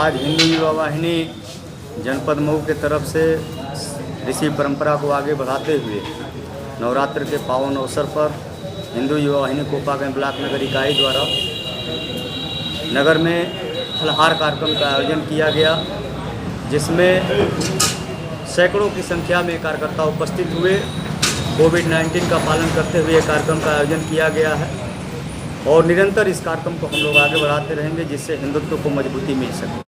आज हिंदू युवा वाहिनी जनपद मऊ के तरफ से ऋषि परंपरा को आगे बढ़ाते हुए नवरात्र के पावन अवसर पर हिंदू युवा वाहिनी कोपागंज ब्लॉक नगर इकाई द्वारा नगर में फलहार कार्यक्रम का आयोजन किया गया, जिसमें सैकड़ों की संख्या में कार्यकर्ता उपस्थित हुए। कोविड-19 का पालन करते हुए कार्यक्रम का आयोजन किया गया है और निरंतर इस कार्यक्रम को हम लोग आगे बढ़ाते रहेंगे, जिससे हिंदुत्व को मजबूती मिल सके।